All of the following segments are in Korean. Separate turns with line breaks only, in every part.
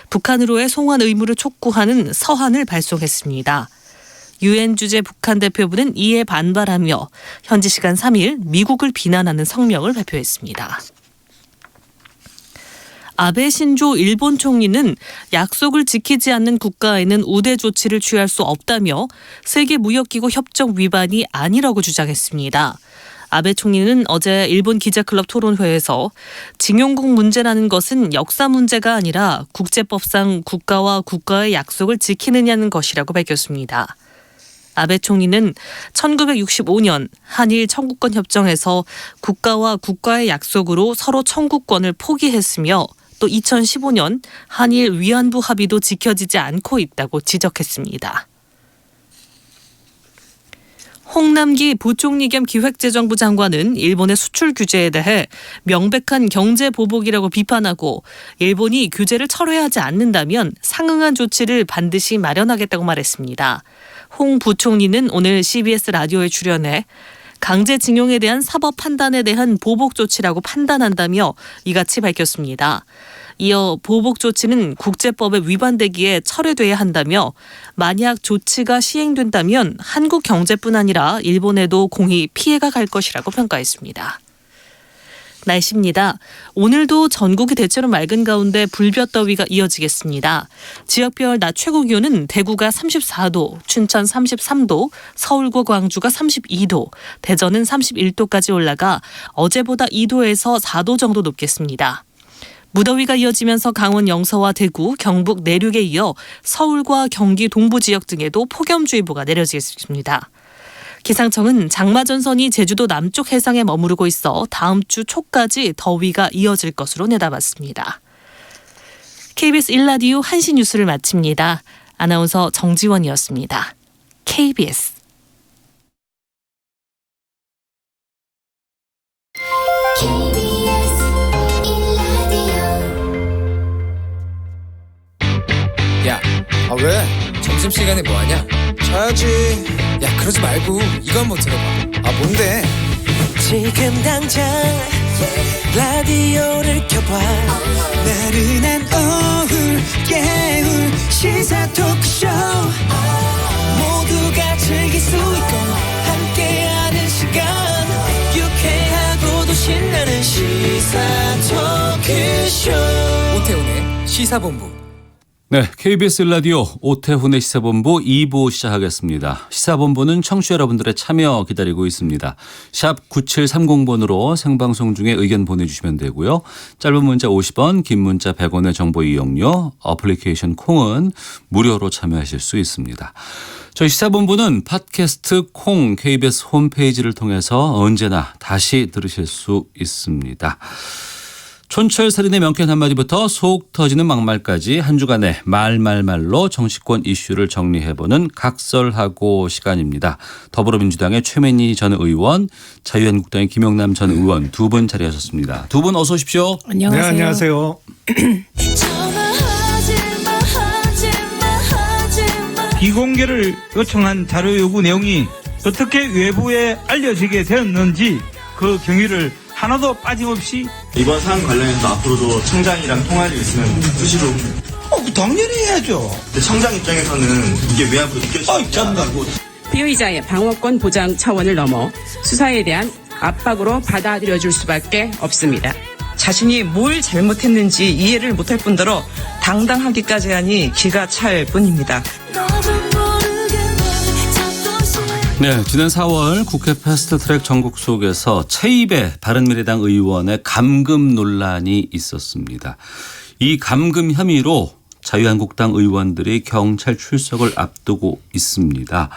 북한으로의 송환 의무를 촉구하는 서한을 발송했습니다. 유엔 주재 북한 대표부는 이에 반발하며 현지 시간 3일 미국을 비난하는 성명을 발표했습니다. 아베 신조 일본 총리는 약속을 지키지 않는 국가에는 우대 조치를 취할 수 없다며 세계무역기구 협정 위반이 아니라고 주장했습니다. 아베 총리는 어제 일본 기자클럽 토론회에서 징용국 문제라는 것은 역사 문제가 아니라 국제법상 국가와 국가의 약속을 지키느냐는 것이라고 밝혔습니다. 아베 총리는 1965년 한일 청구권 협정에서 국가와 국가의 약속으로 서로 청구권을 포기했으며 또 2015년 한일 위안부 합의도 지켜지지 않고 있다고 지적했습니다. 홍남기 부총리 겸 기획재정부 장관은 일본의 수출 규제에 대해 명백한 경제 보복이라고 비판하고 일본이 규제를 철회하지 않는다면 상응한 조치를 반드시 마련하겠다고 말했습니다. 홍 부총리는 오늘 CBS 라디오에 출연해 강제징용에 대한 사법 판단에 대한 보복 조치라고 판단한다며 이같이 밝혔습니다. 이어 보복 조치는 국제법에 위반되기에 철회돼야 한다며 만약 조치가 시행된다면 한국 경제뿐 아니라 일본에도 공히 피해가 갈 것이라고 평가했습니다. 날씨입니다. 오늘도 전국이 대체로 맑은 가운데 불볕더위가 이어지겠습니다. 지역별 낮 최고 기온은 대구가 34도, 춘천 33도, 서울과 광주가 32도, 대전은 31도까지 올라가 어제보다 2도에서 4도 정도 높겠습니다. 무더위가 이어지면서 강원 영서와 대구, 경북 내륙에 이어 서울과 경기 동부 지역 등에도 폭염주의보가 내려지겠습니다. 기상청은 장마전선이 제주도 남쪽 해상에 머무르고 있어 다음 주 초까지 더위가 이어질 것으로 내다봤습니다. KBS 1라디오 1시 뉴스를 마칩니다. 아나운서 정지원이었습니다. KBS
야, 왜? 점심시간에 뭐하냐?
자야지.
야, 그러지 말고 이거 한번 들어봐.
뭔데?
지금 당장 라디오를 켜봐. 나른한 오후 깨울 시사 토크쇼. 모두가 즐길 수 있고 함께하는 시간. 유쾌하고도 신나는 시사 토크쇼.
오태훈의 시사본부.
네, KBS 라디오 오태훈의 시사본부 2부 시작하겠습니다. 시사본부는 청취자 여러분들의 참여 기다리고 있습니다. 샵 9730번으로 생방송 중에 의견 보내주시면 되고요. 짧은 문자 50원, 긴 문자 100원의 정보 이용료, 어플리케이션 콩은 무료로 참여하실 수 있습니다. 저희 시사본부는 팟캐스트 콩 KBS 홈페이지를 통해서 언제나 다시 들으실 수 있습니다. 촌철살인의 명쾌한 한마디부터 속 터지는 막말까지 한 주간의 말말말로 정치권 이슈를 정리해보는 각설하고 시간입니다. 더불어민주당의 최민희 전 의원, 자유한국당의 김영남 전 의원 두 분 자리하셨습니다. 두 분 어서 오십시오.
안녕하세요.
네, 안녕하세요.
비공개를 요청한 자료 요구 내용이 어떻게 외부에 알려지게 되었는지 그 경위를 하나도 빠짐없이
이번 사안 관련해서 앞으로도 청장이랑 통화를 있으면 수시로.
당연히 해야죠.
근데 청장 입장에서는 이게 외압으로 느껴지지 않고.
피의자의 방어권 보장 차원을 넘어 수사에 대한 압박으로 받아들여줄 수밖에 없습니다. 자신이 뭘 잘못했는지 이해를 못할 뿐더러 당당하기까지 하니 기가 찰 뿐입니다.
네, 지난 4월 국회 패스트트랙 전국 속에서 최입의 바른미래당 의원의 감금 논란이 있었습니다. 이 감금 혐의로 자유한국당 의원들이 경찰 출석을 앞두고 있습니다.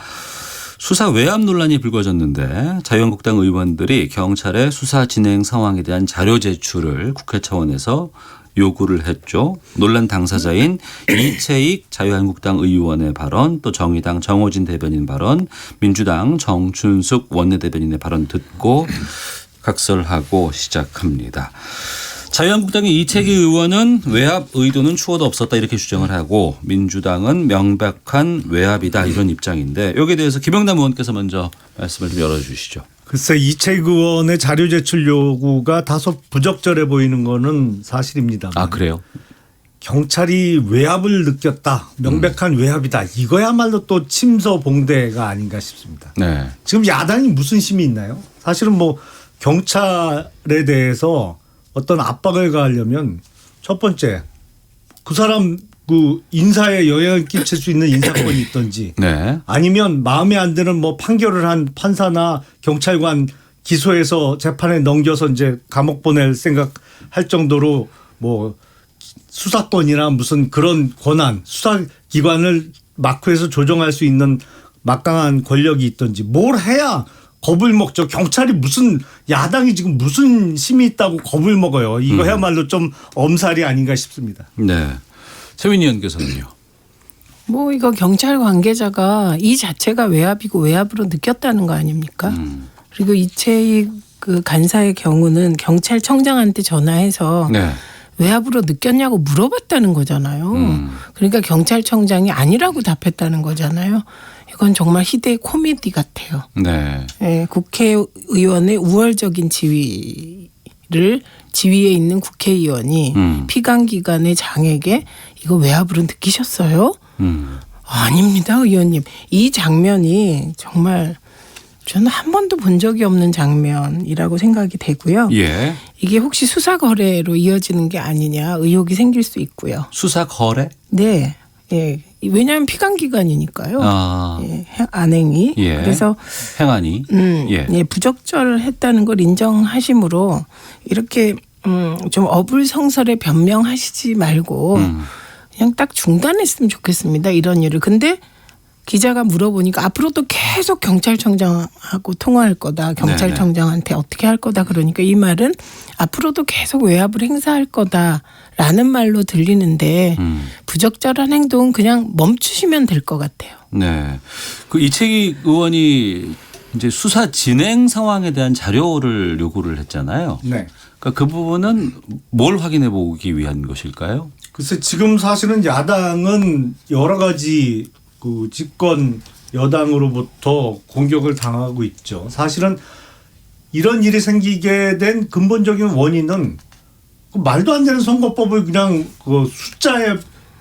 수사 외압 논란이 불거졌는데 자유한국당 의원들이 경찰의 수사 진행 상황에 대한 자료 제출을 국회 차원에서 요구를 했죠. 논란 당사자인 이채익 자유한국당 의원의 발언, 또 정의당 정호진 대변인 발언, 민주당 정춘숙 원내대변인의 발언 듣고 각설하고 시작합니다. 자유한국당의 이채익 의원은 외압 의도는 추호도 없었다 이렇게 주장을 하고 민주당은 명백한 외압이다 이런 입장인데 여기에 대해서 김영남 의원께서 먼저 말씀을 좀 열어주시죠.
글쎄 이채익 의원의 자료 제출 요구가 다소 부적절해 보이는 거는 사실입니다.
아 그래요?
경찰이 외압을 느꼈다. 명백한 외압이다. 이거야말로 또 침서봉대가 아닌가 싶습니다.
네.
지금 야당이 무슨 힘이 있나요? 사실은 뭐 경찰에 대해서 어떤 압박을 가하려면 첫 번째 그 사람 그 인사에 영향을 끼칠 수 있는 인사권이 있든지
네.
아니면 마음에 안 드는 뭐 판결을 한 판사나 경찰관 기소해서 재판에 넘겨서 이제 감옥 보낼 생각할 정도로 뭐 수사권이나 무슨 그런 권한 수사기관을 마크에서 조정할 수 있는 막강한 권력이 있든지 뭘 해야 겁을 먹죠. 경찰이 무슨 야당이 지금 무슨 힘이 있다고 겁을 먹어요. 이거야말로 좀 엄살이 아닌가 싶습니다.
네. 최민희 의원께서는요.
뭐 이거 경찰 관계자가 이 자체가 외압이고 외압으로 느꼈다는 거 아닙니까? 그리고 이채익 그 간사의 경우는 경찰청장한테 전화해서
네.
외압으로 느꼈냐고 물어봤다는 거잖아요. 그러니까 경찰청장이 아니라고 답했다는 거잖아요. 이건 정말 희대의 코미디 같아요.
네.
네, 국회의원의 우월적인 지위에 있는 국회의원이 피감기관의 장에게 이거 외압으로 느끼셨어요? 아닙니다, 의원님. 이 장면이 정말 저는 한 번도 본 적이 없는 장면이라고 생각이 되고요.
예.
이게 혹시 수사 거래로 이어지는 게 아니냐 의혹이 생길 수 있고요.
수사 거래?
네. 예. 왜냐하면 피감기관이니까요.
아.
예. 안행이.
예.
그래서
행안이. 예.
예. 부적절했다는 걸 인정하심으로 이렇게 좀 어불성설에 변명하시지 말고 그냥 딱 중단했으면 좋겠습니다. 이런 일을. 근데 기자가 물어보니까 앞으로도 계속 경찰청장하고 통화할 거다. 경찰청장한테 어떻게 할 거다. 그러니까 이 말은 앞으로도 계속 외압을 행사할 거다라는 말로 들리는데 부적절한 행동은 그냥 멈추시면 될 것 같아요.
네. 그 이채기 의원이 이제 수사 진행 상황에 대한 자료를 요구를 했잖아요.
네.
그러니까 그 부분은 뭘 확인해 보기 위한 것일까요?
글쎄 지금 사실은 야당은 여러 가지 그 집권 여당으로부터 공격을 당하고 있죠. 사실은 이런 일이 생기게 된 근본적인 원인은 그 말도 안 되는 선거법을 그냥 그 숫자의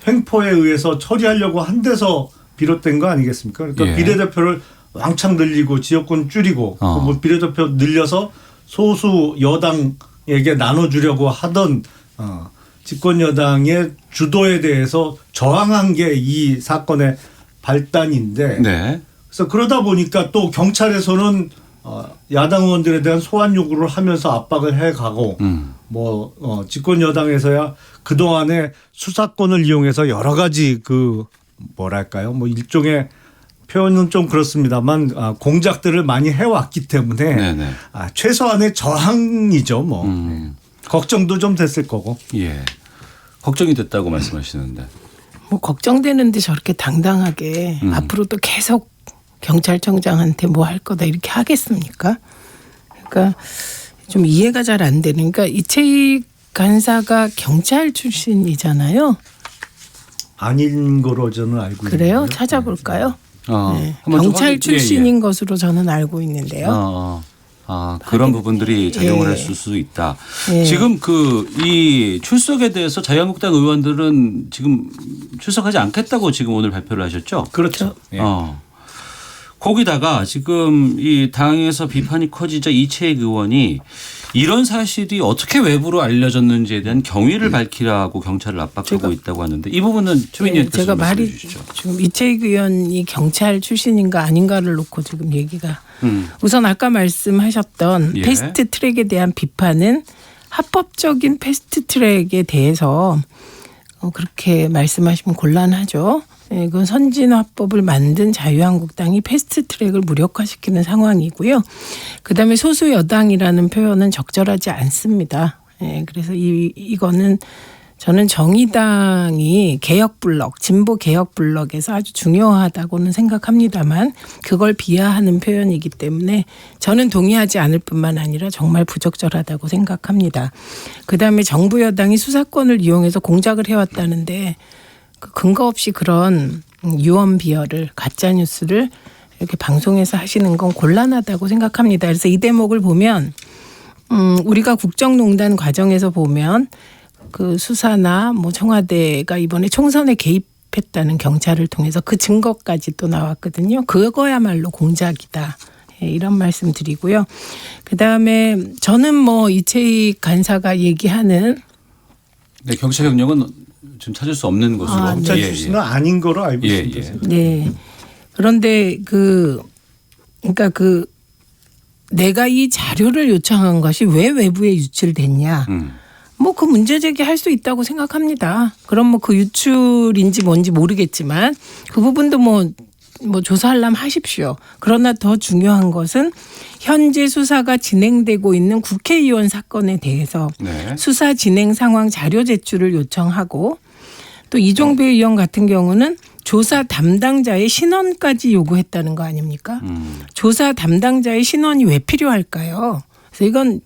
횡포에 의해서 처리하려고 한 데서 비롯된 거 아니겠습니까? 그러니까
예.
비례대표를 왕창 늘리고 지역권 줄이고 뭐 비례대표 늘려서 소수 여당에게 나눠주려고 하던 집권 여당의 주도에 대해서 저항한 게 이 사건의 발단인데
네.
그래서 그러다 보니까 또 경찰에서는 야당 의원들에 대한 소환 요구를 하면서 압박을 해가고 뭐 집권 여당에서야 그동안에 수사권을 이용해서 여러 가지 그 뭐랄까요 뭐 일종의 표현은 좀 그렇습니다만 공작들을 많이 해왔기 때문에
네네.
최소한의 저항이죠 뭐 걱정도 좀 됐을 거고.
예. 걱정이 됐다고 말씀하시는데.
뭐 걱정되는데 저렇게 당당하게 앞으로도 계속 경찰청장한테 뭐 할 거다 이렇게 하겠습니까? 그러니까 좀 이해가 잘 안 되는. 그러니까 이채익 간사가 경찰 출신이잖아요.
아닌 거로 저는 알고 있는데요.
그래요? 찾아볼까요? 네.
한번 좀
경찰
확인-
출신인
예, 예.
것으로 저는 알고 있는데요.
그런 부분들이 작용을
예.
했을 수 있다.
예.
지금 이 출석에 대해서 자유한국당 의원들은 지금 출석하지 않겠다고 지금 오늘 발표를 하셨죠?
그렇죠. 예.
거기다가 지금 이 당에서 비판이 커지자 이채익 의원이 이런 사실이 어떻게 외부로 알려졌는지에 대한 경위를 밝히라고 경찰을 압박하고 있다고 하는데 이 부분은 최민희 의원께서
제가
말씀해
말이
주시죠.
지금 이채익 의원이 경찰 출신인가 아닌가를 놓고 지금 얘기가 우선 아까 말씀하셨던
예.
패스트 트랙에 대한 비판은 합법적인 패스트 트랙에 대해서 그렇게 말씀하시면 곤란하죠. 예, 이건 선진화법을 만든 자유한국당이 패스트 트랙을 무력화시키는 상황이고요. 그다음에 소수 여당이라는 표현은 적절하지 않습니다. 예, 그래서 이거는 저는 정의당이 개혁블록, 진보 개혁블록에서 아주 중요하다고는 생각합니다만 그걸 비하하는 표현이기 때문에 저는 동의하지 않을 뿐만 아니라 정말 부적절하다고 생각합니다. 그다음에 정부 여당이 수사권을 이용해서 공작을 해왔다는데 근거 없이 그런 유언비어를 가짜뉴스를 이렇게 방송에서 하시는 건 곤란하다고 생각합니다. 그래서 이 대목을 보면 우리가 국정농단 과정에서 보면 그 수사나 뭐 청와대가 이번에 총선에 개입했다는 경찰을 통해서 그 증거까지 또 나왔거든요. 그거야말로 공작이다. 예, 이런 말씀 드리고요. 그다음에 저는 뭐 이채익 간사가 얘기하는
네, 경찰 경력은 지금 찾을 수 없는 것으로.
검찰 출신은 아닌 거로 알고 있습니다.
네. 그런데 그러니까 내가 이 자료를 요청한 것이 왜 외부에 유출됐냐. 뭐 그 문제 제기할 수 있다고 생각합니다. 그럼 뭐 그 유출인지 뭔지 모르겠지만 그 부분도 뭐 조사하려면 하십시오. 그러나 더 중요한 것은 현재 수사가 진행되고 있는 국회의원 사건에 대해서
네.
수사 진행 상황 자료 제출을 요청하고 또 이종배 의원 같은 경우는 조사 담당자의 신원까지 요구했다는 거 아닙니까? 조사 담당자의 신원이 왜 필요할까요? 그래서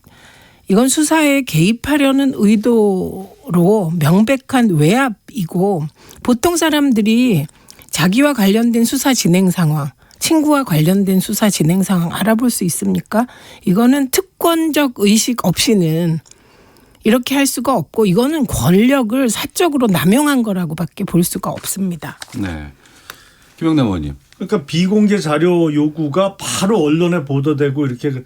이건 수사에 개입하려는 의도로 명백한 외압이고 보통 사람들이 자기와 관련된 수사 진행 상황, 친구와 관련된 수사 진행 상황 알아볼 수 있습니까? 이거는 특권적 의식 없이는 이렇게 할 수가 없고 이거는 권력을 사적으로 남용한 거라고밖에 볼 수가 없습니다.
네. 김영남 의원님.
그러니까 비공개 자료 요구가 바로 언론에 보도되고 이렇게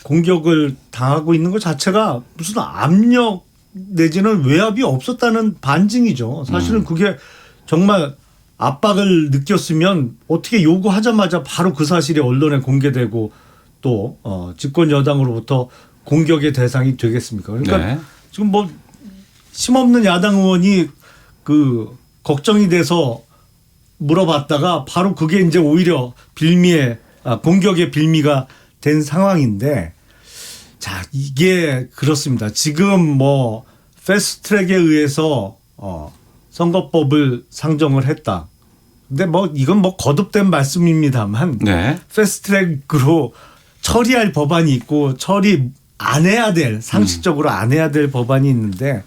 공격을 당하고 있는 것 자체가 무슨 압력 내지는 외압이 없었다는 반증이죠. 사실은 그게 정말 압박을 느꼈으면 어떻게 요구하자마자 바로 그 사실이 언론에 공개되고 또 집권 여당으로부터 공격의 대상이 되겠습니까? 그러니까
네.
지금 뭐 힘없는 야당 의원이 그 걱정이 돼서 물어봤다가 바로 그게 이제 오히려 공격의 빌미가 된 상황인데 자, 이게 그렇습니다. 지금 뭐 패스트트랙에 의해서 선거법을 상정을 했다. 근데 뭐 이건 뭐 거듭된 말씀입니다만
네.
패스트트랙으로 처리할 법안이 있고 처리 안 해야 될 상식적으로 안 해야 될 법안이 있는데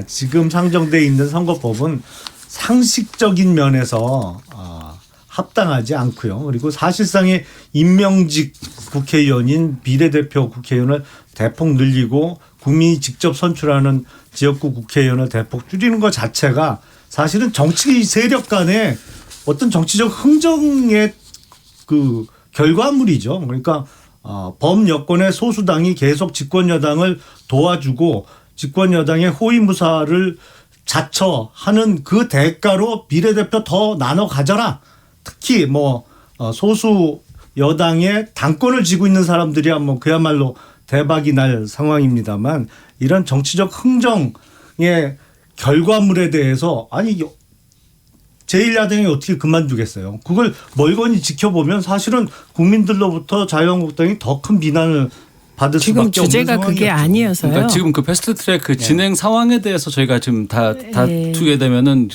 지금 상정돼 있는 선거법은 상식적인 면에서 합당하지 않고요. 그리고 사실상의 임명직 국회의원인 비례대표 국회의원을 대폭 늘리고 국민이 직접 선출하는 지역구 국회의원을 대폭 줄이는 것 자체가 사실은 정치 세력 간의 어떤 정치적 흥정의 그 결과물이죠. 그러니까 범 여권의 소수당이 계속 집권 여당을 도와주고 집권 여당의 호위무사를 자처하는 그 대가로 비례대표 더 나눠 가져라. 특히 뭐 소수 여당의 당권을 쥐고 있는 사람들이야 뭐 그야말로 대박이 날 상황입니다만 이런 정치적 흥정의 결과물에 대해서 아니 제1야당이 어떻게 그만두겠어요. 그걸 멀거니 지켜보면 사실은 국민들로부터 자유한국당이 더 큰 비난을 받을 수밖에 없는
지금 주제가
상황이었죠.
그게 아니어서요.
그러니까 지금 그 패스트트랙 그 진행 상황에 대해서 저희가 지금 다투게 되면은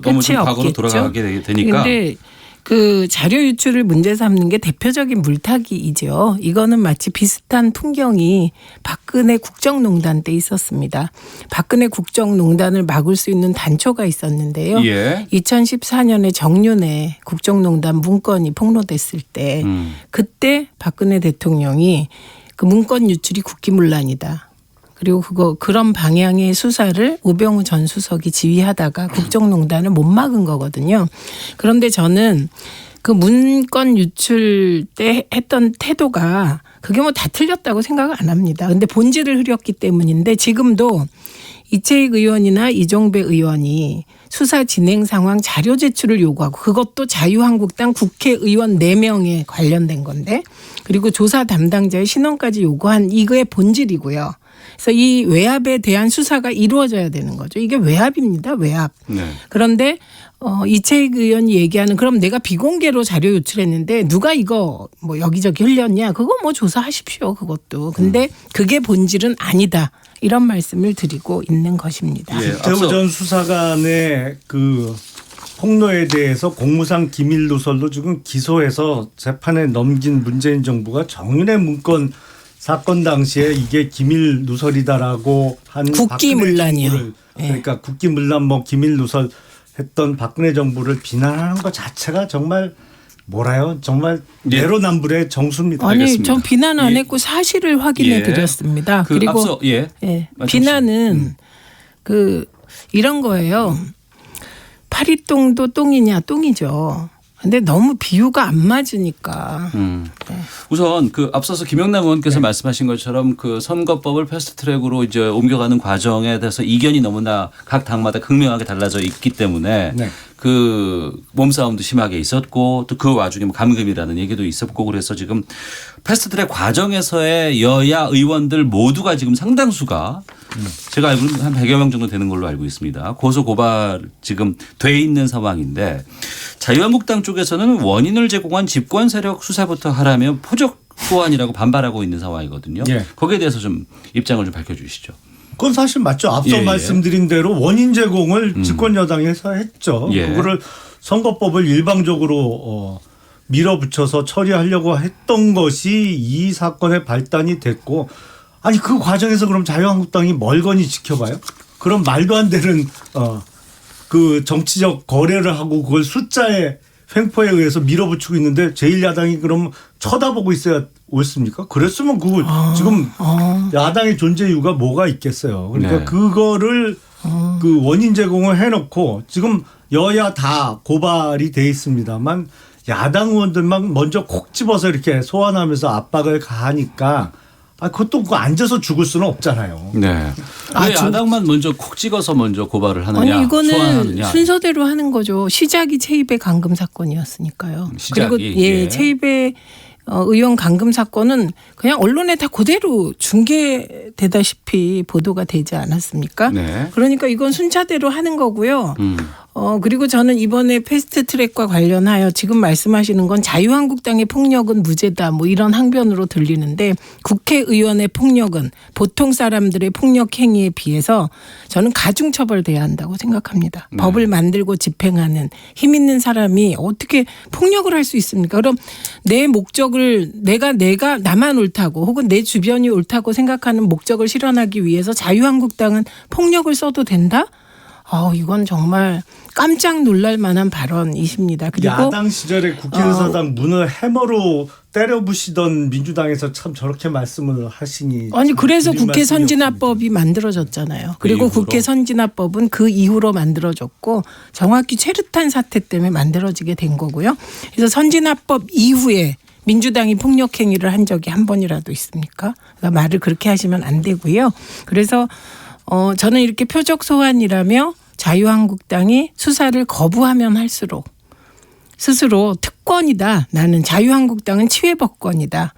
너무 좀 과거로 돌아가게 되니까.
그런데 그 자료 유출을 문제 삼는 게 대표적인 물타기이죠. 이거는 마치 비슷한 풍경이 박근혜 국정농단 때 있었습니다. 박근혜 국정농단을 막을 수 있는 단초가 있었는데요.
예.
2014년에 정윤회 국정농단 문건이 폭로됐을 때 그때 박근혜 대통령이 그 문건 유출이 국기문란이다. 그리고 그런 방향의 수사를 우병우 전 수석이 지휘하다가 국정농단을 못 막은 거거든요. 그런데 저는 그 문건 유출 때 했던 태도가 그게 뭐 다 틀렸다고 생각을 안 합니다. 근데 본질을 흐렸기 때문인데 지금도 이채익 의원이나 이종배 의원이 수사 진행 상황 자료 제출을 요구하고 그것도 자유한국당 국회의원 4명에 관련된 건데 그리고 조사 담당자의 신원까지 요구한 이거의 본질이고요. 그래서 이 외압에 대한 수사가 이루어져야 되는 거죠. 이게 외압입니다. 외압.
네.
그런데 이채익 의원이 얘기하는 그럼 내가 비공개로 자료 유출했는데 누가 이거 뭐 여기저기 흘렸냐. 그거 뭐 조사하십시오. 그것도. 근데 그게 본질은 아니다. 이런 말씀을 드리고 있는 것입니다.
예,
김태우 전 수사관의 그 폭로에 대해서 공무상 기밀 누설로 지금 기소해서 재판에 넘긴 문재인 정부가 정윤회 문건 사건 당시에 이게 기밀 누설이다라고 한
국기문란이요.
그러니까 국기문란 뭐 기밀 누설 했던 박근혜 정부를 비난하는 것 자체가 정말 뭐라요? 정말 내로남불의 정수입니다.
아니,
알겠습니다.
전 비난 안
예.
했고 사실을 확인해
예.
드렸습니다.
그리고 앞서
비난은 이런 거예요. 파리똥도 똥이냐 똥이죠. 근데 너무 비유가 안 맞으니까.
우선 앞서서 김영남 의원께서 말씀하신 것처럼 선거법을 패스트트랙으로 이제 옮겨가는 과정에 대해서 이견이 너무나 각 당마다 극명하게 달라져 있기 때문에
네.
몸싸움도 심하게 있었고 또 그 와중에 감금이라는 얘기도 있었고 그래서 지금 패스트트랙 과정에서의 여야 의원들 모두가 지금 상당수가 제가 알기로는 한 100여 명 정도 되는 걸로 알고 있습니다. 고소 고발 지금 돼 있는 상황인데 자유한국당 쪽에서는 원인을 제공한 집권 세력 수사부터 하라며 포적 소환이라고 반발하고 있는 상황이거든요.
예.
거기에 대해서 좀 입장을 좀 밝혀주시죠.
그건 사실 맞죠. 앞서
예.
말씀드린 대로 원인 제공을 집권 여당에서 했죠.
예.
그거를 선거법을 일방적으로 밀어붙여서 처리하려고 했던 것이 이 사건의 발단이 됐고 아니 그 과정에서 그럼 자유한국당이 멀거니 지켜봐요? 그럼 말도 안 되는 그 정치적 거래를 하고 그걸 숫자의 횡포에 의해서 밀어붙이고 있는데 제1야당이 그럼 쳐다보고 있어야 옳습니까? 그랬으면 그거 지금 야당의 존재 이유가 뭐가 있겠어요. 그러니까
네.
그거를 그 원인 제공을 해놓고 지금 여야 다 고발이 돼 있습니다만 야당 의원들만 먼저 콕 집어서 이렇게 소환하면서 압박을 가하니까 그것도 앉아서 죽을 수는 없잖아요.
네. 왜 야당만 먼저 콕 찍어서 먼저 고발을 하느냐?
아니 이거는
소환하느냐.
순서대로 하는 거죠. 시작이 최입의 감금 사건이었으니까요.
시작이,
그리고
예.
최입의 의원 감금 사건은 그냥 언론에 다 그대로 중계되다시피 보도가 되지 않았습니까?
네.
그러니까 이건 순차대로 하는 거고요. 그리고 저는 이번에 패스트트랙과 관련하여 지금 말씀하시는 건 자유한국당의 폭력은 무죄다 뭐 이런 항변으로 들리는데 국회의원의 폭력은 보통 사람들의 폭력 행위에 비해서 저는 가중처벌돼야 한다고 생각합니다.
네.
법을 만들고 집행하는 힘 있는 사람이 어떻게 폭력을 할 수 있습니까? 그럼 내 목적을 내가 나만 옳다고 혹은 내 주변이 옳다고 생각하는 목적을 실현하기 위해서 자유한국당은 폭력을 써도 된다? 이건 정말 깜짝 놀랄 만한 발언이십니다. 그리고
야당 시절에 국회의사당 문을 해머로 때려부시던 민주당에서 참 저렇게 말씀을 하시니.
아니 그래서
드릴
국회
말씀이
선진화법이 만들어졌잖아요. 그리고
이후로?
국회 선진화법은 그 이후로 만들어졌고 정확히 최루탄 사태 때문에 만들어지게 된 거고요. 그래서 선진화법 이후에 민주당이 폭력 행위를 한 적이 한 번이라도 있습니까? 그러니까 말을 그렇게 하시면 안 되고요. 그래서 저는 이렇게 표적 소환이라며 자유한국당이 수사를 거부하면 할수록 스스로 특권이다. 나는 자유한국당은 치외법권이다.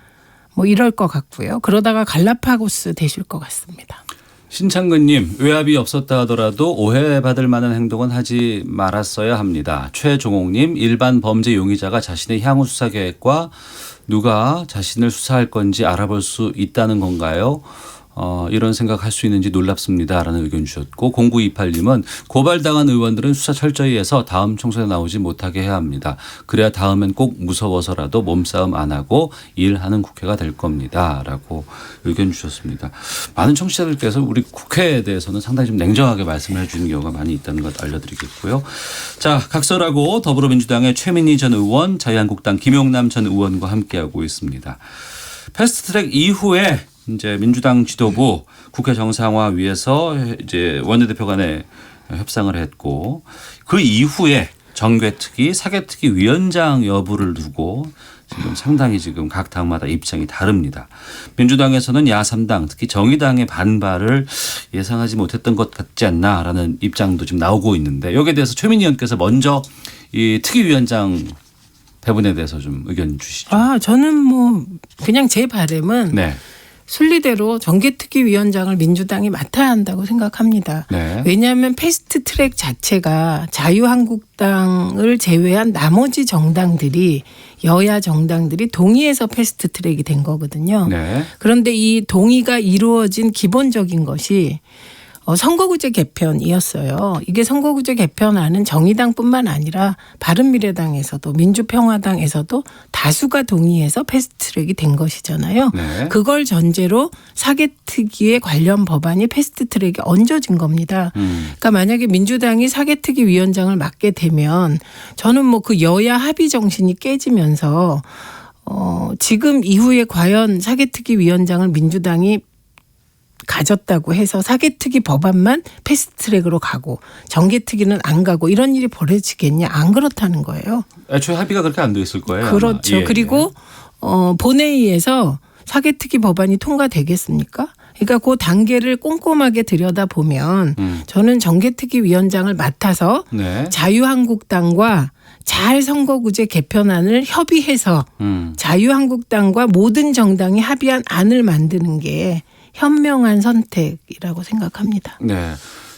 뭐 이럴 것 같고요. 그러다가 갈라파고스 되실 것 같습니다.
신창근님 외압이 없었다 하더라도 오해받을 만한 행동은 하지 말았어야 합니다. 최종옥님 일반 범죄 용의자가 자신의 향후 수사 계획과 누가 자신을 수사할 건지 알아볼 수 있다는 건가요? 이런 생각할 수 있는지 놀랍습니다라는 의견 주셨고 0928님은 고발당한 의원들은 수사 철저히 해서 다음 총선에 나오지 못하게 해야 합니다. 그래야 다음엔 꼭 무서워서라도 몸싸움 안 하고 일하는 국회가 될 겁니다. 라고 의견 주셨습니다. 많은 청취자들께서 우리 국회에 대해서는 상당히 좀 냉정하게 말씀을 해주는 경우가 많이 있다는 것 알려드리겠고요. 자, 각설하고 더불어민주당의 최민희 전 의원, 자유한국당 김용남 전 의원과 함께하고 있습니다. 패스트트랙 이후에 이제 민주당 지도부 국회 정상화 위해서 이제 원내대표 간에 협상을 했고 그 이후에 정개특위, 사개특위 위원장 여부를 두고 지금 상당히 지금 각 당마다 입장이 다릅니다. 민주당에서는 야3당 특히 정의당의 반발을 예상하지 못했던 것 같지 않나라는 입장도 지금 나오고 있는데 여기에 대해서 최민희 의원께서 먼저 이 특위위원장 배분에 대해서 좀 의견 주시죠.
저는 뭐 그냥 제 바람은
네.
순리대로 정개특위위원장을 민주당이 맡아야 한다고 생각합니다.
네.
왜냐하면 패스트트랙 자체가 자유한국당을 제외한 나머지 정당들이 여야 정당들이 동의해서 패스트트랙이 된 거거든요.
네.
그런데 이 동의가 이루어진 기본적인 것이 선거구제 개편이었어요. 이게 선거구제 개편안은 정의당뿐만 아니라 바른미래당에서도 민주평화당에서도 다수가 동의해서 패스트트랙이 된 것이잖아요.
네.
그걸 전제로 사개특위에 관련 법안이 패스트트랙에 얹어진 겁니다. 그러니까 만약에 민주당이 사개특위 위원장을 맡게 되면 저는 뭐 그 여야 합의 정신이 깨지면서 지금 이후에 과연 사개특위 위원장을 민주당이 가졌다고 해서 사개특위 법안만 패스트트랙으로 가고 정개특위는 안 가고 이런 일이 벌어지겠냐? 안 그렇다는 거예요.
애초에 합의가 그렇게 안 돼 있을 거예요.
그렇죠.
아마. 예,
그리고 본회의에서 사개특위 법안이 통과되겠습니까? 그러니까 그 단계를 꼼꼼하게 들여다보면 저는 정개특위 위원장을 맡아서
네.
자유한국당과 잘 선거구제 개편안을 협의해서 자유한국당과 모든 정당이 합의한 안을 만드는 게 현명한 선택이라고 생각합니다.
네.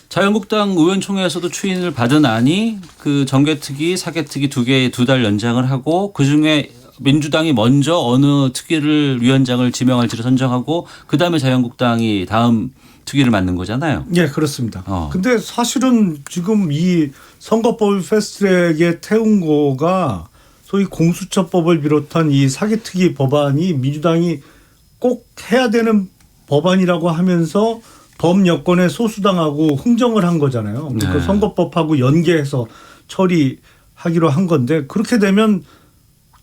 자유한국당 의원총회에서도 추인을 받은 안이 그 정개특위, 사개특위 두 달 연장을 하고 그중에 민주당이 먼저 어느 특위를 위원장을 지명할지를 선정하고 그다음에 자유한국당이 다음 특위를 맡는 거잖아요.
예, 그렇습니다. 근데 사실은 지금 이 선거법을 패스트트랙에 태운 거가 소위 공수처법을 비롯한 이 사개특위 법안이 민주당이 꼭 해야 되는 법안이라고 하면서 범여권의 소수당하고 흥정을 한 거잖아요. 그러니까
네.
선거법하고 연계해서 처리하기로 한 건데 그렇게 되면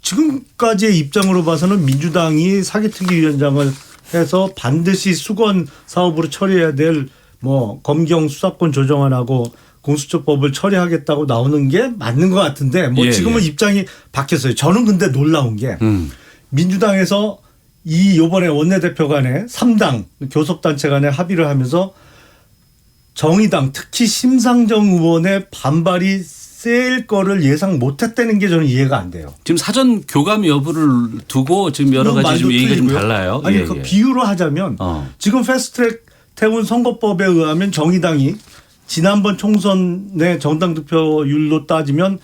지금까지의 입장으로 봐서는 민주당이 사개특위 위원장을 해서 반드시 수건 사업으로 처리해야 될 뭐 검경 수사권 조정안하고 공수처법을 처리하겠다고 나오는 게 맞는 것 같은데 뭐
예,
지금은
예.
입장이 바뀌었어요. 저는 근데 놀라운 게 민주당에서 이 요번에 원내대표 간에 3당 교섭단체 간에 합의를 하면서 정의당 특히 심상정 의원의 반발이 셀 거를 예상 못했다는 게 저는 이해가 안 돼요.
지금 사전 교감 여부를 두고 지금 여러 가지 좀 얘기가 좀 달라요.
아니
예,
그
예.
비유로 하자면 지금 패스트트랙 태운 선거법에 의하면 정의당이 지난번 총선의 정당 득표율로 따지면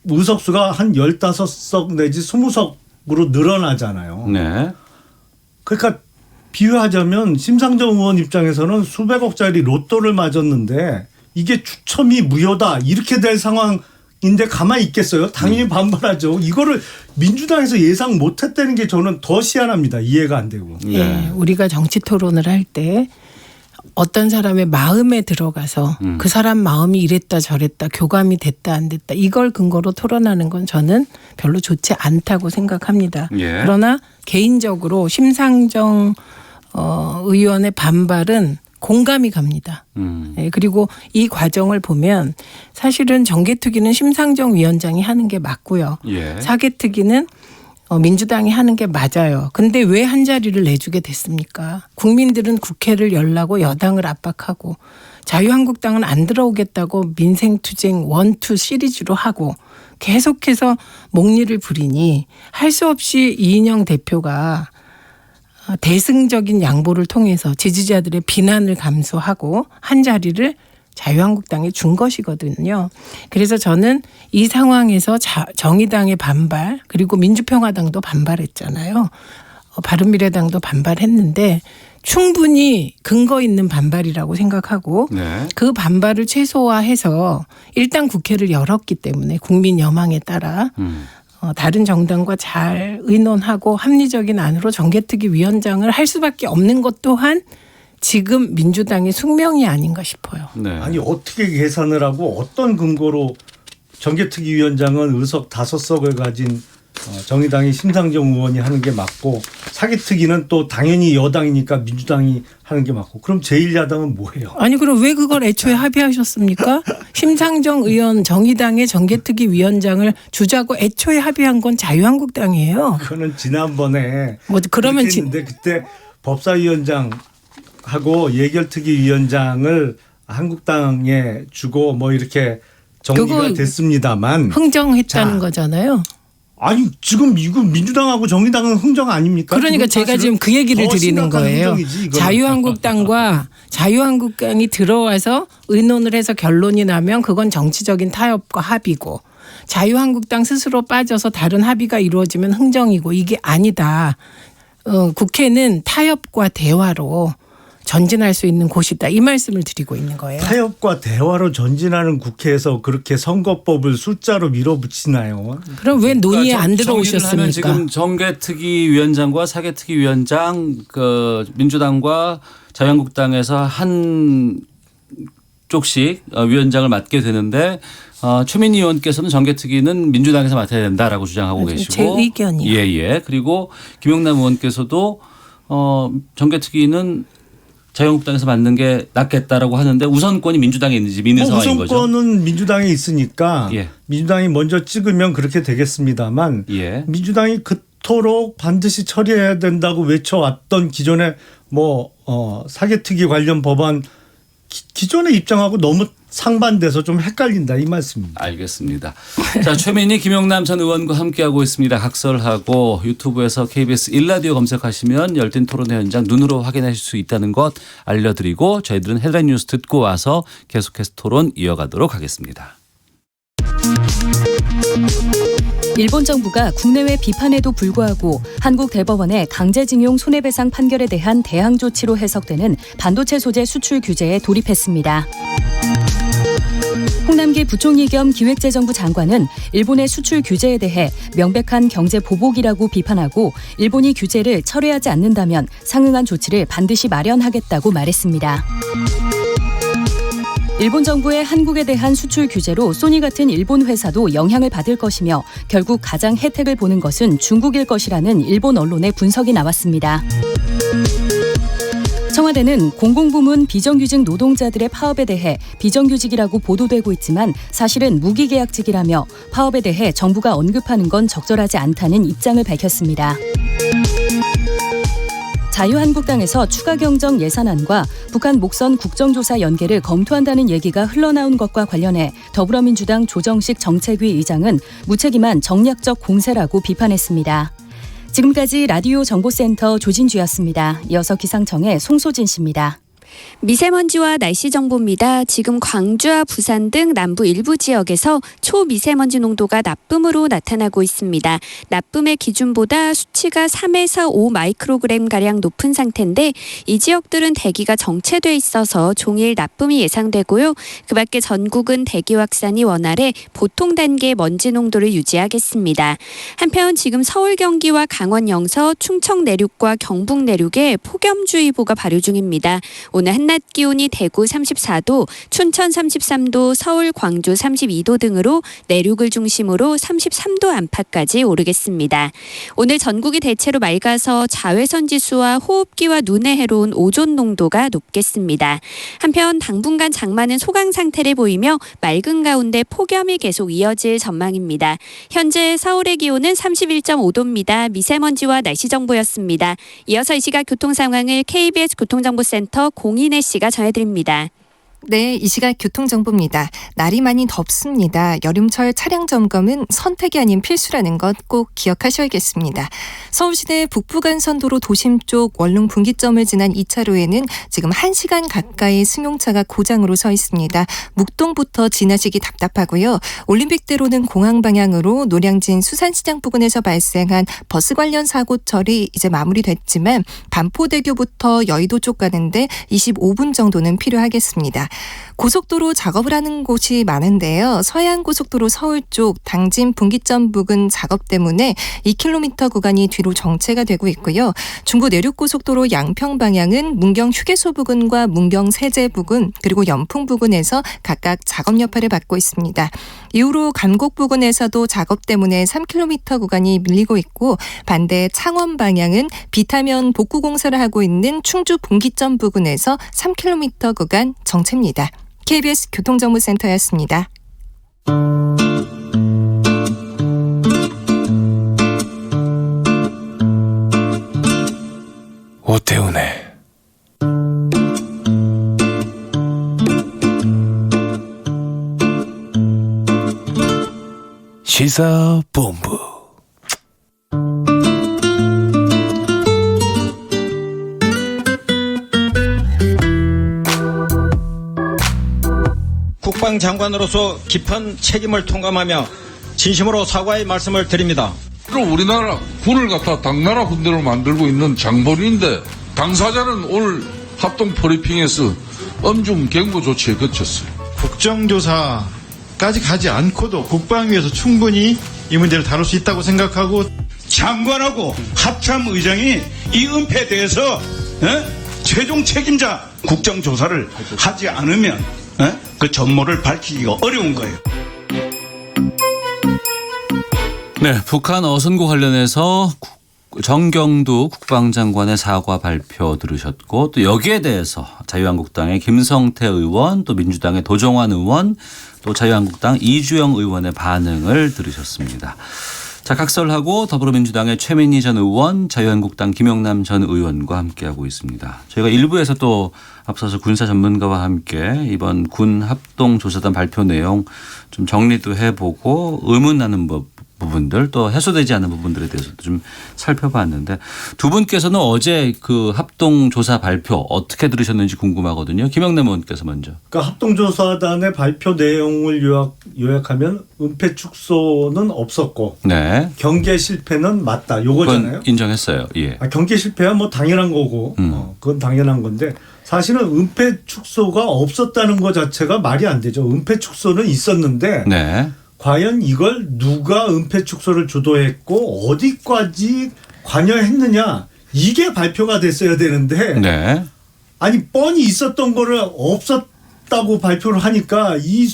의석수가 한 15석 내지 20석으로 늘어나잖아요.
네.
그러니까 비유하자면 심상정 의원 입장에서는 수백억짜리 로또를 맞았는데 이게 추첨이 무효다 이렇게 될 상황인데 가만히 있겠어요? 당연히 반발하죠. 이거를 민주당에서 예상 못했다는 게 저는 더 희한합니다. 이해가 안 되고.
네.
예, 우리가 정치 토론을 할 때 어떤 사람의 마음에 들어가서 그 사람 마음이 이랬다 저랬다 교감이 됐다 안 됐다 이걸 근거로 토론하는 건 저는 별로 좋지 않다고 생각합니다.
예.
그러나 개인적으로 심상정 의원의 반발은 공감이 갑니다. 예, 그리고 이 과정을 보면 사실은 정개특위는 심상정 위원장이 하는 게 맞고요.
예.
사개특위는 민주당이 하는 게 맞아요. 근데 왜 한 자리를 내주게 됐습니까? 국민들은 국회를 열라고 여당을 압박하고 자유한국당은 안 들어오겠다고 민생투쟁 1, 2 시리즈로 하고 계속해서 목리를 부리니 할 수 없이 이인영 대표가 대승적인 양보를 통해서 지지자들의 비난을 감수하고 한 자리를 자유한국당에 준 것이거든요. 그래서 저는 이 상황에서 정의당의 반발 그리고 민주평화당도 반발했잖아요. 바른미래당도 반발했는데 충분히 근거 있는 반발이라고 생각하고
네.
그 반발을 최소화해서 일단 국회를 열었기 때문에 국민 여망에 따라 다른 정당과 잘 의논하고 합리적인 안으로 정개특위 위원장을 할 수밖에 없는 것 또한 지금 민주당의 숙명이 아닌가 싶어요.
네.
아니 어떻게 계산을 하고 어떤 근거로 정개특위 위원장은 의석 5석을 가진 정의당이 심상정 의원이 하는 게 맞고 사개특위는 또 당연히 여당이니까 민주당이 하는 게 맞고 그럼 제1야당은 뭐예요?
아니 그럼 왜 그걸 애초에 합의하셨습니까? 심상정 의원 정의당의 정개특위 위원장을 주자고 애초에 합의한 건 자유한국당이에요.
그거는 지난번에
뭐 그러면
했는데 그때 법사위원장하고 예결특위 위원장을 한국당에 주고 뭐 이렇게 정리가 됐습니다만
흥정했다는
자,
거잖아요.
아니 지금 이거 민주당하고 정의당은 흥정 아닙니까?
그러니까 제가 지금 그 얘기를 드리는 거예요.
흥정이지,
자유한국당과 자유한국당이 들어와서 의논을 해서 결론이 나면 그건 정치적인 타협과 합의고 자유한국당 스스로 빠져서 다른 합의가 이루어지면 흥정이고 이게 아니다. 국회는 타협과 대화로 전진할 수 있는 곳이다. 이 말씀을 드리고 있는 거예요.
타협과 대화로 전진하는 국회에서 그렇게 선거법을 숫자로 밀어붙이나요?
그럼 왜 논의에
그러니까
안
정리를 하면
들어오셨습니까?
지금 정개특위 위원장과 사개특위 위원장 그 민주당과 자유한국당에서 한 쪽씩 위원장을 맡게 되는데 최민희 의원께서는 정개특위는 민주당에서 맡아야 된다라고 주장하고 계시고
제 의견이요.
예예. 그리고 김영남 의원께서도 정개특위는 자유한국당에서 만든 게 낫겠다라고 하는데 우선권이 민주당에 있는지 민의 상황인 거죠.
우선권은 민주당에 있으니까
예.
민주당이 먼저 찍으면 그렇게 되겠습니다만
예.
민주당이 그토록 반드시 처리해야 된다고 외쳐왔던 기존의 사개특위 관련 법안 기존의 입장하고 너무 상반돼서 좀 헷갈린다 이 말씀입니다.
알겠습니다. 자, 최민희 김영남 전 의원과 함께하고 있습니다. 각설하고 유튜브에서 KBS 1라디오 검색하시면 열띤 토론회 현장 눈으로 확인하실 수 있다는 것 알려드리고 저희들은 헤드라인 뉴스 듣고 와서 계속해서 토론 이어가도록 하겠습니다.
일본 정부가 국내외 비판에도 불구하고 한국 대법원의 강제징용 손해배상 판결에 대한 대항 조치로 해석되는 반도체 소재 수출 규제에 돌입했습니다. 홍남기 부총리 겸 기획재정부 장관은 일본의 수출 규제에 대해 명백한 경제 보복이라고 비판하고 일본이 규제를 철회하지 않는다면 상응한 조치를 반드시 마련하겠다고 말했습니다. 일본 정부의 한국에 대한 수출 규제로 소니 같은 일본 회사도 영향을 받을 것이며 결국 가장 혜택을 보는 것은 중국일 것이라는 일본 언론의 분석이 나왔습니다. 청와대는 공공부문 비정규직 노동자들의 파업에 대해 비정규직이라고 보도되고 있지만 사실은 무기계약직이라며 파업에 대해 정부가 언급하는 건 적절하지 않다는 입장을 밝혔습니다. 자유한국당에서 추가 경정 예산안과 북한 목선 국정조사 연계를 검토한다는 얘기가 흘러나온 것과 관련해 더불어민주당 조정식 정책위 의장은 무책임한 정략적 공세라고 비판했습니다. 지금까지 라디오 정보센터 조진주였습니다. 이어서 기상청의 송소진 씨입니다.
미세먼지와 날씨 정보입니다. 지금 광주와 부산 등 남부 일부 지역에서 초미세먼지 농도가 나쁨으로 나타나고 있습니다. 나쁨의 기준보다 수치가 3에서 5 마이크로그램가량 높은 상태인데 이 지역들은 대기가 정체돼 있어서 종일 나쁨이 예상되고요. 그 밖에 전국은 대기 확산이 원활해 보통 단계의 먼지 농도를 유지하겠습니다. 한편 지금 서울 경기와 강원 영서, 충청 내륙과 경북 내륙에 폭염주의보가 발효 중입니다. 오늘 한낮 기온이 대구 34도, 춘천 33도, 서울, 광주 32도 등으로 내륙을 중심으로 33도 안팎까지 오르겠습니다. 오늘 전국이 대체로 맑아서 자외선 지수와 호흡기와 눈에 해로운 오존 농도가 높겠습니다. 한편 당분간 장마는 소강 상태를 보이며 맑은 가운데 폭염이 계속 이어질 전망입니다. 현재 서울의 기온은 31.5도입니다. 미세먼지와 날씨 정보였습니다. 이어서 이 시각 교통 상황을 KBS 교통정보센터 공인혜 씨가 전해드립니다.
네, 이 시각 교통정보입니다. 날이 많이 덥습니다. 여름철 차량 점검은 선택이 아닌 필수라는 것 꼭 기억하셔야겠습니다. 서울시내 북부간선도로 도심 쪽 원룸 분기점을 지난 2차로에는 지금 1시간 가까이 승용차가 고장으로 서 있습니다. 묵동부터 지나시기 답답하고요. 올림픽대로는 공항 방향으로 노량진 수산시장 부근에서 발생한 버스 관련 사고 처리 이제 마무리됐지만 반포대교부터 여의도 쪽 가는데 25분 정도는 필요하겠습니다. 고속도로 작업을 하는 곳이 많은데요. 서해안고속도로 서울 쪽 당진 분기점 부근 작업 때문에 2km 구간이 뒤로 정체가 되고 있고요. 중부 내륙고속도로 양평 방향은 문경 휴게소 부근과 문경 세제 부근 그리고 연풍 부근에서 각각 작업 여파를 받고 있습니다. 이후로 감곡 부근에서도 작업 때문에 3km 구간이 밀리고 있고 반대 창원 방향은 비타면 복구 공사를 하고 있는 충주 분기점 부근에서 3km 구간 정체입니다. KBS 교통정보센터였습니다.
오태훈의 시사본부.
국방장관으로서 깊은 책임을 통감하며 진심으로 사과의 말씀을 드립니다.
우리나라 군을 갖다 당나라 군대로 만들고 있는 장본인인데 당사자는 오늘 합동 브리핑에서 엄중 경고 조치에 그쳤어요.
국정조사까지 가지 않고도 국방위에서 충분히 이 문제를 다룰 수 있다고 생각하고
장관하고 합참 의장이 이 은폐에 대해서 최종 책임자 국정조사를 하지 않으면 그 전모를 밝히기가 어려운 거예요.
네, 북한 어선고 관련해서 정경두 국방장관의 사과 발표 들으셨고 또 여기에 대해서 자유한국당의 김성태 의원 또 민주당의 도종환 의원 또 자유한국당 이주영 의원의 반응을 들으셨습니다. 자, 각설하고 더불어민주당의 최민희 전 의원, 자유한국당 김영남 전 의원과 함께하고 있습니다. 저희가 1부에서 또 앞서서 군사 전문가와 함께 이번 군 합동조사단 발표 내용 좀 정리도 해보고 의문나는 부분들 또 해소되지 않은 부분들에 대해서도 좀 살펴봤는데 두 분께서는 어제 그 합동조사 발표 어떻게 들으셨는지 궁금하거든요. 김영남 의원께서 먼저.
그러니까 합동조사단의 발표 내용을 요약하면 은폐 축소는 없었고
네.
경계 실패는 맞다. 요거잖아요.
그건 인정했어요. 예.
경계 실패야 뭐 당연한 거고 그건 당연한 건데 사실은 은폐 축소가 없었다는 것 자체가 말이 안 되죠. 은폐 축소는 있었는데
네.
과연 이걸 누가 은폐 축소를 주도했고 어디까지 관여했느냐 이게 발표가 됐어야 되는데
네.
아니 뻔히 있었던 거를 없었다고 발표를 하니까 이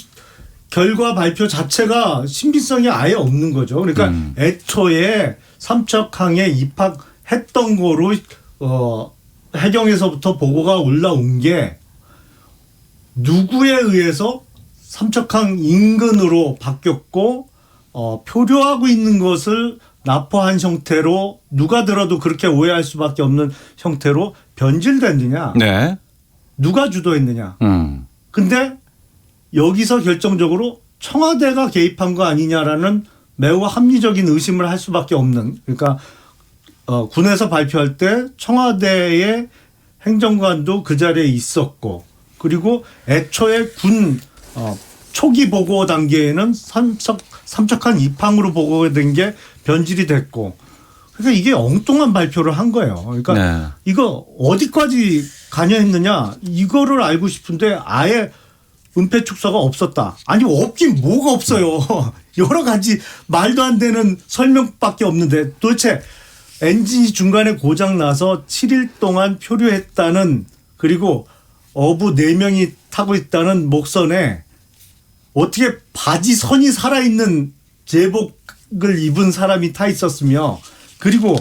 결과 발표 자체가 신빙성이 아예 없는 거죠. 그러니까 애초에 삼척항에 입학했던 거로 해경에서부터 보고가 올라온 게 누구에 의해서 삼척항 인근으로 바뀌었고 표류하고 있는 것을 납포한 형태로 누가 들어도 그렇게 오해할 수밖에 없는 형태로 변질됐느냐.
네.
누가 주도했느냐. 근데 여기서 결정적으로 청와대가 개입한 거 아니냐라는 매우 합리적인 의심을 할 수밖에 없는. 그러니까 군에서 발표할 때 청와대의 행정관도 그 자리에 있었고 그리고 애초에 군 초기 보고 단계에는 삼척한 입항으로 보고가 된 게 변질이 됐고 그러니까 이게 엉뚱한 발표를 한 거예요. 그러니까
네.
이거 어디까지 관여했느냐 이거를 알고 싶은데 아예 은폐 축소가 없었다. 아니 없긴 뭐가 없어요. 여러 가지 말도 안 되는 설명밖에 없는데 도대체 엔진이 중간에 고장 나서 7일 동안 표류했다는 그리고 어부 4명이 타고 있다는 목선에 어떻게 바지 선이 살아있는 제복을 입은 사람이 타 있었으며 그리고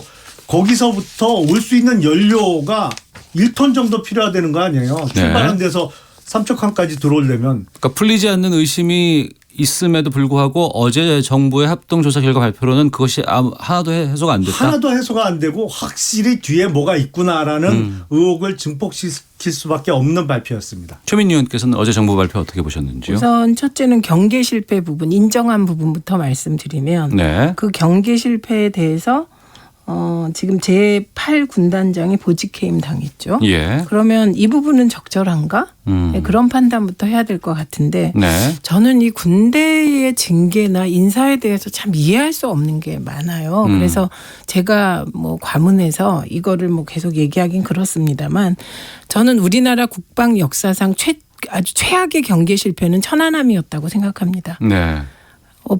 거기서부터 올 수 있는 연료가 1톤 정도 필요하다는 거 아니에요. 출발한 데서 삼척항까지 들어오려면.
그러니까 풀리지 않는 의심이 있음에도 불구하고 어제 정부의 합동조사 결과 발표로는 그것이 하나도 해소가 안 됐다.
하나도 해소가 안 되고 확실히 뒤에 뭐가 있구나라는 의혹을 증폭시킬 수밖에 없는 발표였습니다.
최민희 의원께서는 어제 정부 발표 어떻게 보셨는지요?
우선 첫째는 경계 실패 부분 인정한 부분부터 말씀드리면
네.
그 경계 실패에 대해서 지금 제8군단장이 보직해임 당했죠.
예.
그러면 이 부분은 적절한가? 네, 그런 판단부터 해야 될 것 같은데
네.
저는 이 군대의 징계나 인사에 대해서 참 이해할 수 없는 게 많아요. 그래서 제가 뭐 과문해서 이거를 뭐 계속 얘기하긴 그렇습니다만 저는 우리나라 국방 역사상 아주 최악의 경계 실패는 천안함이었다고 생각합니다.
네.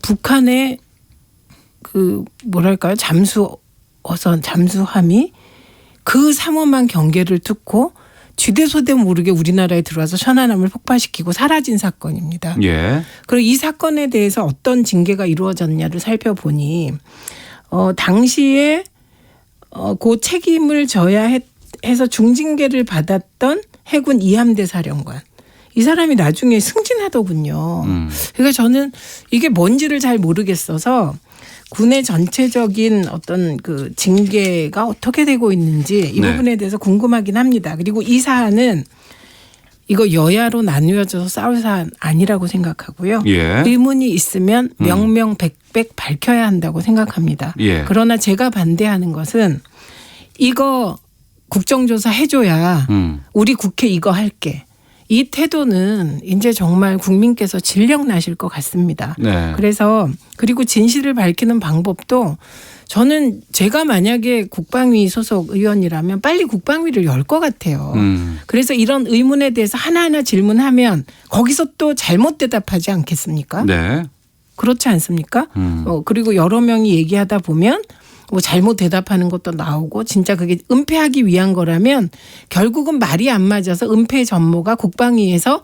북한의 그 뭐랄까요 잠수함이 그 삼엄한 경계를 뚫고 쥐대소대 모르게 우리나라에 들어와서 천안함을 폭파시키고 사라진 사건입니다.
예.
그리고 이 사건에 대해서 어떤 징계가 이루어졌냐를 살펴보니 당시에 그 책임을 져야 해서 중징계를 받았던 해군 이함대 사령관. 이 사람이 나중에 승진하더군요. 그러니까 저는 이게 뭔지를 잘 모르겠어서 군의 전체적인 어떤 그 징계가 어떻게 되고 있는지 이
네.
부분에 대해서 궁금하긴 합니다. 그리고 이 사안은 이거 여야로 나누어져서 싸울 사안 아니라고 생각하고요.
예.
의문이 있으면 명명백백 밝혀야 한다고 생각합니다.
예.
그러나 제가 반대하는 것은 이거 국정조사 해줘야 우리 국회 이거 할게. 이 태도는 이제 정말 국민께서 질력 나실 것 같습니다.
네.
그래서 그리고 진실을 밝히는 방법도 저는 제가 만약에 국방위 소속 의원이라면 빨리 국방위를 열 것 같아요. 그래서 이런 의문에 대해서 하나하나 질문하면 거기서 또 잘못 대답하지 않겠습니까?
네.
그렇지 않습니까? 그리고 여러 명이 얘기하다 보면 뭐 잘못 대답하는 것도 나오고 진짜 그게 은폐하기 위한 거라면 결국은 말이 안 맞아서 은폐 전모가 국방위에서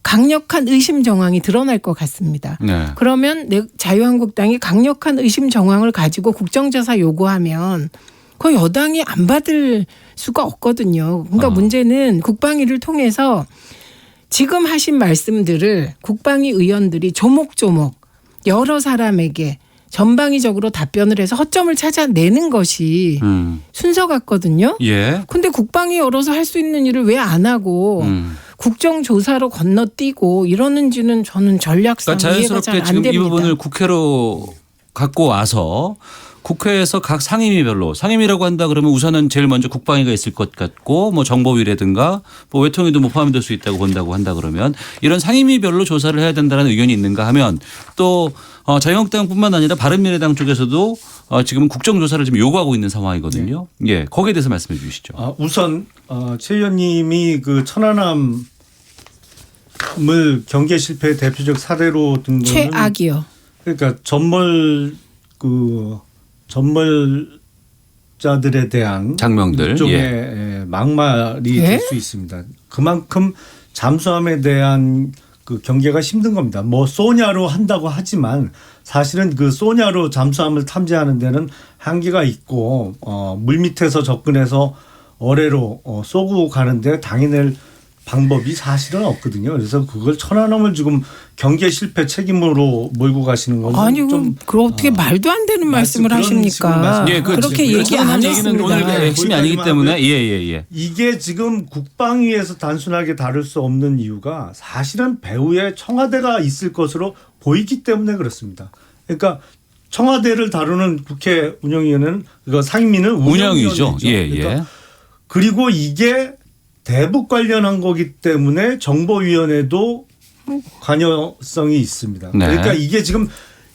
강력한 의심 정황이 드러날 것 같습니다.
네.
그러면 자유한국당이 강력한 의심 정황을 가지고 국정조사 요구하면 그 여당이 안 받을 수가 없거든요. 그러니까 문제는 국방위를 통해서 지금 하신 말씀들을 국방위 의원들이 조목조목 여러 사람에게 전방위적으로 답변을 해서 허점을 찾아내는 것이 순서 같거든요.
예.
근데 국방위 열어서 할 수 있는 일을 왜 안 하고 국정조사로 건너뛰고 이러는지는 저는 전략상
그러니까
이해가 잘
자연스럽게
안
지금
됩니다.
이 부분을 국회로 갖고 와서 국회에서 각 상임위별로 상임위라고 한다 그러면 우선은 제일 먼저 국방위가 있을 것 같고 뭐 정보위라든가 뭐 외통위도 뭐 포함될 수 있다고 본다고 한다 그러면 이런 상임위별로 조사를 해야 된다는 의견이 있는가 하면 또 자유한국당뿐만 아니라 바른미래당 쪽에서도 지금 국정조사를 지금 요구하고 있는 상황이거든요. 네. 예, 거기에 대해서 말씀해 주시죠.
우선 최 의원님이 그 천안함을 경계 실패의 대표적 사례로 든 거는
최악이요.
그러니까 전멸자들에 대한
장명들
일종의 막말이 될 수 있습니다. 그만큼 잠수함에 대한 그 경계가 힘든 겁니다. 뭐 소냐로 한다고 하지만 사실은 그 소냐로 잠수함을 탐지하는 데는 한계가 있고 물 밑에서 접근해서 어뢰로 쏘고 가는데 당해낼 방법이 사실은 없거든요. 그래서 그걸 천안함을 지금 경계 실패 책임으로 몰고 가시는 건
아니
좀
그럼 어떻게 말도 안 되는 말씀을 하십니까?
예,
그렇게 얘기 안 했습니다.
오늘 핵심이 아니기 때문에 예.
이게 지금 국방위에서 단순하게 다룰 수 없는 이유가 사실은 배후에 청와대가 있을 것으로 보이기 때문에 그렇습니다. 그러니까 청와대를 다루는 국회 운영위원회는 그러니까 상임위는
운영위죠. 예.
그러니까 그리고 이게 대북 관련한 거기 때문에 정보위원회도 관여성이 있습니다.
네.
그러니까 이게 지금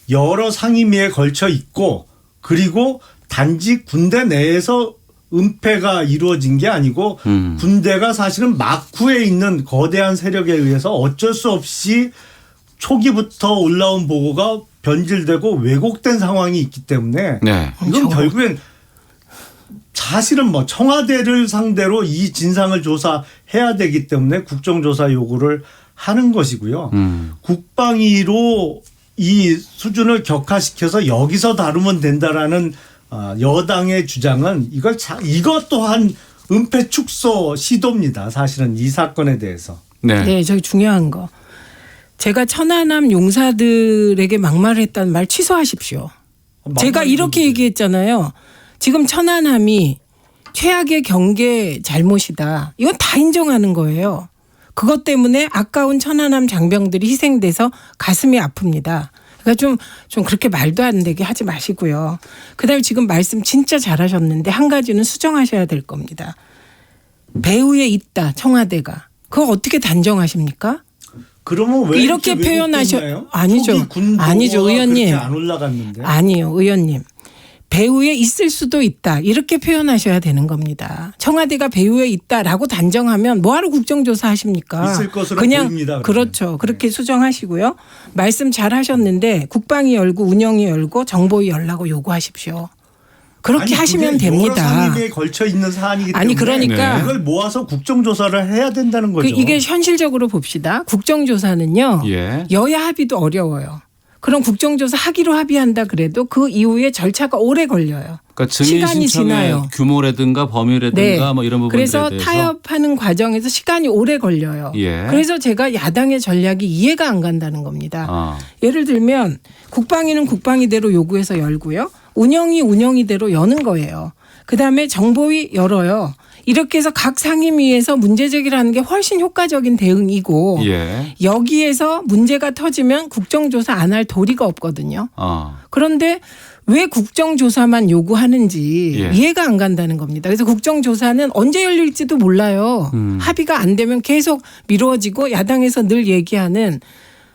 여러 상임위에 걸쳐 있고 그리고 단지 군대 내에서 은폐가 이루어진 게 아니고 군대가 사실은 막후에 있는 거대한 세력에 의해서 어쩔 수 없이 초기부터 올라온 보고가 변질되고 왜곡된 상황이 있기 때문에 이건 결국엔 사실은 뭐 청와대를 상대로 이 진상을 조사해야 되기 때문에 국정조사 요구를 하는 것이고요. 국방위로 이 수준을 격화시켜서 여기서 다루면 된다라는 여당의 주장은 이것 또한 은폐 축소 시도입니다. 사실은 이 사건에 대해서.
네, 저기 중요한 거. 제가 천안함 용사들에게 막말을 했다는 말 취소하십시오. 제가 이렇게 얘기했잖아요. 지금 천안함이 최악의 경계 잘못이다. 이건 다 인정하는 거예요. 그것 때문에 아까운 천안함 장병들이 희생돼서 가슴이 아픕니다. 그러니까 좀 그렇게 말도 안 되게 하지 마시고요. 그다음에 지금 말씀 진짜 잘하셨는데 한 가지는 수정하셔야 될 겁니다. 배후에 있다 청와대가. 그거 어떻게 단정하십니까?
그러면 왜
이렇게 표현하셔? 아니죠. 의원님.
안 올라갔는데.
아니요, 의원님. 배후에 있을 수도 있다. 이렇게 표현하셔야 되는 겁니다. 청와대가 배후에 있다라고 단정하면 뭐하러 국정조사 하십니까?
있을 것으로
그냥
보입니다.
그렇죠. 그렇게 수정하시고요. 말씀 잘 하셨는데 국방위 열고 운영위 열고 정보위 열라고 요구하십시오. 그렇게 하시면 됩니다.
여러 상임위에 걸쳐 있는 사안이기 때문에
아니 그러니까
이걸 모아서 국정조사를 해야 된다는 거죠.
이게 현실적으로 봅시다. 국정조사는요. 여야 합의도 어려워요. 그럼 국정조사 하기로 합의한다 그래도 그 이후에 절차가 오래 걸려요.
그러니까 증인
시간이 지나요.
규모라든가 범위라든가 뭐 이런 부분들에
그래서
대해서
타협하는 과정에서 시간이 오래 걸려요. 그래서 제가 야당의 전략이 이해가 안 간다는 겁니다. 예를 들면 국방위는 국방위대로 요구해서 열고요. 운영위 운영위대로 여는 거예요. 그다음에 정보위 열어요. 이렇게 해서 각 상임위에서 문제 제기를 하는 게 훨씬 효과적인 대응이고 여기에서 문제가 터지면 국정조사 안 할 도리가 없거든요. 그런데 왜 국정조사만 요구하는지 이해가 안 간다는 겁니다. 그래서 국정조사는 언제 열릴지도 몰라요. 합의가 안 되면 계속 미뤄지고 야당에서 늘 얘기하는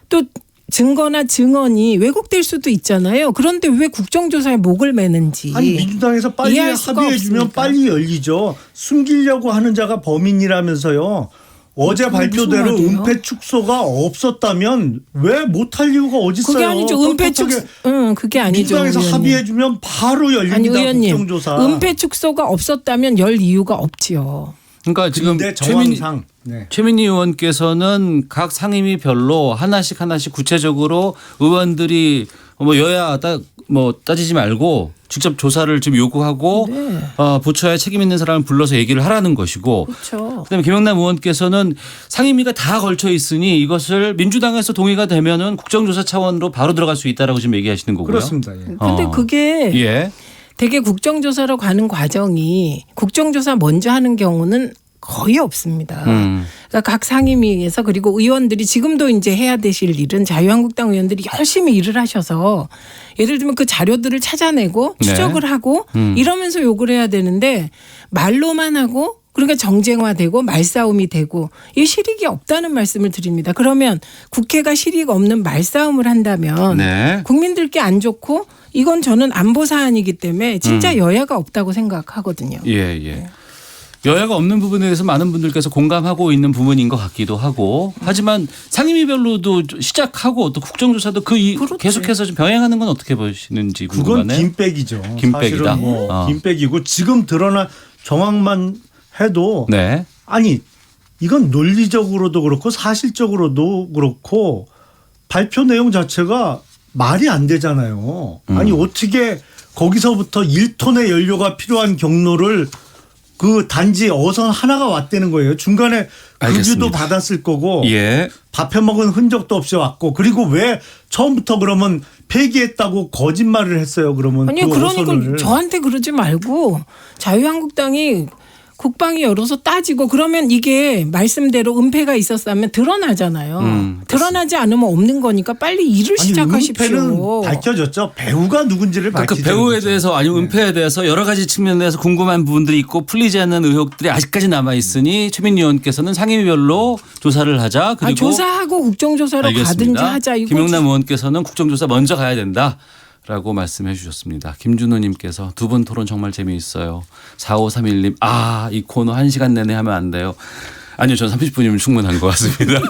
또 증거나 증언이 왜곡될 수도 있잖아요. 그런데 왜 국정조사에 목을 매는지.
아니 민주당에서 빨리 합의해 주면 빨리 열리죠. 숨기려고 하는 자가 범인이라면서요. 어제 발표대로 은폐 축소가 없었다면 왜 못할 이유가 어디 있어요?
그게 아니죠. 은폐 축소. 그게 아니죠.
민주당에서 합의해 주면 바로 열립니다.
아니, 의원님,
국정조사.
은폐 축소가 없었다면 열 이유가 없지요.
그러니까 지금 최민희 의원께서는 각 상임위별로 하나씩 구체적으로 의원들이 뭐 여야 뭐 따지지 말고 직접 조사를 지금 요구하고
네.
부처에 책임 있는 사람을 불러서 얘기를 하라는 것이고
그렇죠.
그다음에 김영남 의원께서는 상임위가 다 걸쳐 있으니 이것을 민주당에서 동의가 되면은 국정조사 차원으로 바로 들어갈 수 있다라고 지금 얘기하시는 거고요.
그렇습니다. 예.
근데 그게
예.
되게 국정조사로 가는 과정이 국정조사 먼저 하는 경우는 거의 없습니다. 그러니까 각 상임위에서 그리고 의원들이 지금도 이제 해야 되실 일은 자유한국당 의원들이 열심히 일을 하셔서 예를 들면 그 자료들을 찾아내고
네.
추적을 하고 이러면서 요구를 해야 되는데 말로만 하고 그러니까 정쟁화되고 말싸움이 되고 이 실익이 없다는 말씀을 드립니다. 그러면 국회가 실익 없는 말싸움을 한다면
네.
국민들께 안 좋고 이건 저는 안보 사안이기 때문에 진짜 여야가 없다고 생각하거든요.
예, 예. 여야가 없는 부분에 대해서 많은 분들께서 공감하고 있는 부분인 것 같기도 하고 하지만 상임위별로도 시작하고 또 국정조사도 계속해서 좀 병행하는 건 어떻게 보시는지
그건
궁금하네요.
김백이죠.
김백이다.
사실은 뭐 김백이고 지금 드러난 정황만 해도
네.
아니 이건 논리적으로도 그렇고 사실적으로도 그렇고 발표 내용 자체가 말이 안 되잖아요. 아니 어떻게 거기서부터 1톤의 연료가 필요한 경로를 그 단지 어선 하나가 왔다는 거예요. 중간에 급유도 받았을 거고
예.
밥해 먹은 흔적도 없이 왔고 그리고 왜 처음부터 그러면 폐기했다고 거짓말을 했어요. 그러면
아니
그
그러니까
어선을.
저한테 그러지 말고 자유한국당이 국방위 열어서 따지고 그러면 이게 말씀대로 은폐가 있었다면 드러나잖아요. 드러나지 않으면 없는 거니까 빨리 일을 시작하십시오.
은폐는 밝혀졌죠. 배우가 누군지를
그러니까
밝히죠.
배우에 대해서 아니면 은폐에 대해서 여러 가지 측면에서 궁금한 부분들이 있고 풀리지 않는 의혹들이 아직까지 남아 있으니 최민희 의원께서는 상임위별로 조사를 하자. 그리고
조사하고 국정조사로
알겠습니다.
가든지 하자. 이거
김영남 의원께서는 국정조사 먼저 가야 된다라고 말씀해 주셨습니다. 김준호님께서 두 분 토론 정말 재미있어요. 4531님 이 코너 1시간 내내 하면 안 돼요. 아니요. 전 30분이면 충분한 것 같습니다.